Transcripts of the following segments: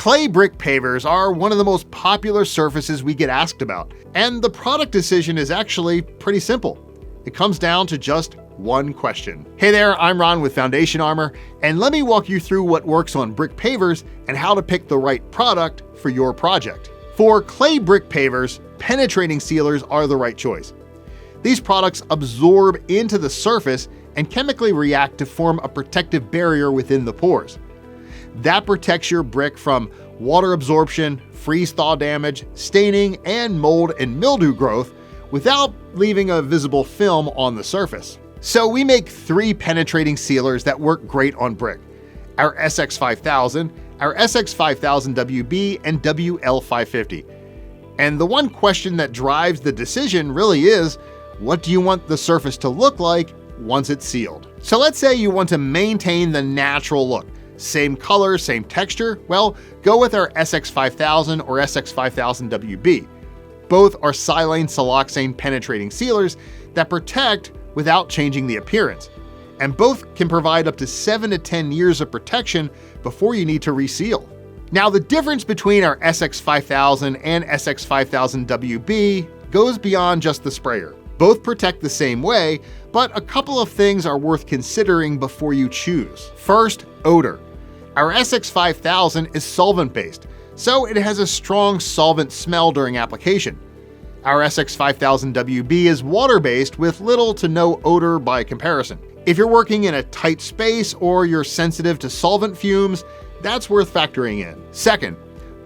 Clay brick pavers are one of the most popular surfaces we get asked about, and the product decision is actually pretty simple. It comes down to just one question. Hey there, I'm Ron with Foundation Armor, and let me walk you through what works on brick pavers and how to pick the right product for your project. For clay brick pavers, penetrating sealers are the right choice. These products absorb into the surface and chemically react to form a protective barrier within the pores. That protects your brick from water absorption, freeze-thaw damage, staining, and mold and mildew growth without leaving a visible film on the surface. So we make 3 penetrating sealers that work great on brick: our SX5000, our SX5000WB, and WL550. And the one question that drives the decision really is, what do you want the surface to look like once it's sealed? So let's say you want to maintain the natural look. Same color, same texture? Well, go with our SX5000 or SX5000WB. Both are silane siloxane penetrating sealers that protect without changing the appearance. And both can provide up to 7 to 10 years of protection before you need to reseal. Now, the difference between our SX5000 and SX5000WB goes beyond just the sprayer. Both protect the same way, but a couple of things are worth considering before you choose. First, odor. Our SX5000 is solvent-based, so it has a strong solvent smell during application. Our SX5000WB is water-based with little to no odor by comparison. If you're working in a tight space or you're sensitive to solvent fumes, that's worth factoring in. Second,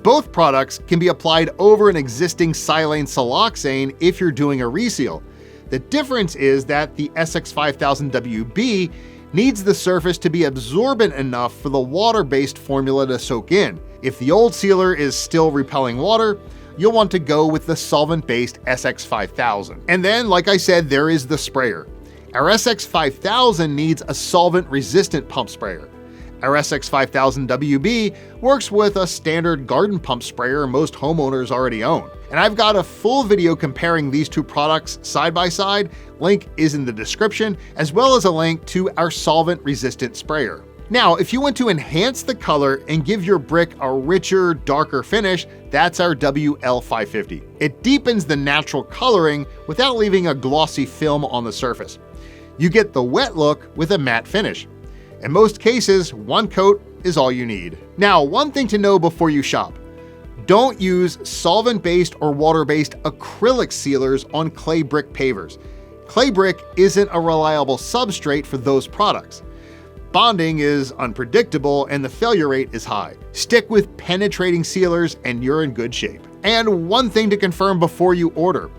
both products can be applied over an existing silane siloxane if you're doing a reseal. The difference is that the SX5000WB needs the surface to be absorbent enough for the water-based formula to soak in. If the old sealer is still repelling water, you'll want to go with the solvent-based SX5000. And then, like I said, there is the sprayer. Our SX5000 needs a solvent-resistant pump sprayer. Our SX5000WB works with a standard garden pump sprayer most homeowners already own. And I've got a full video comparing these 2 products side by side. Link is in the description, as well as a link to our solvent-resistant sprayer. Now, if you want to enhance the color and give your brick a richer, darker finish, that's our WL550. It deepens the natural coloring without leaving a glossy film on the surface. You get the wet look with a matte finish. In most cases, 1 coat is all you need. Now, one thing to know before you shop: don't use solvent-based or water-based acrylic sealers on clay brick pavers. Clay brick isn't a reliable substrate for those products. Bonding is unpredictable and the failure rate is high. Stick with penetrating sealers and you're in good shape. And one thing to confirm before you order: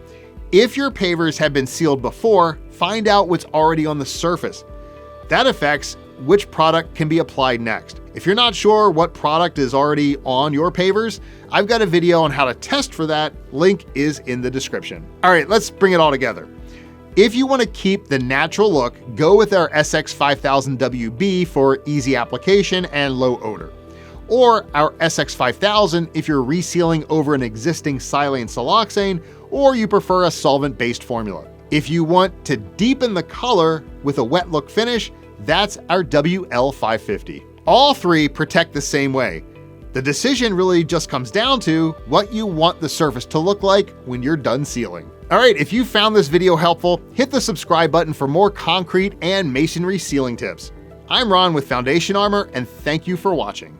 if your pavers have been sealed before, find out what's already on the surface. That affects which product can be applied next. If you're not sure what product is already on your pavers, I've got a video on how to test for that. Link is in the description. All right, let's bring it all together. If you want to keep the natural look, go with our SX5000WB for easy application and low odor. Or our SX5000 if you're resealing over an existing silane siloxane, or you prefer a solvent-based formula. If you want to deepen the color with a wet look finish, that's our WL550. All 3 protect the same way. The decision really just comes down to what you want the surface to look like when you're done sealing. All right, if you found this video helpful, hit the subscribe button for more concrete and masonry sealing tips. I'm Ron with Foundation Armor, and thank you for watching.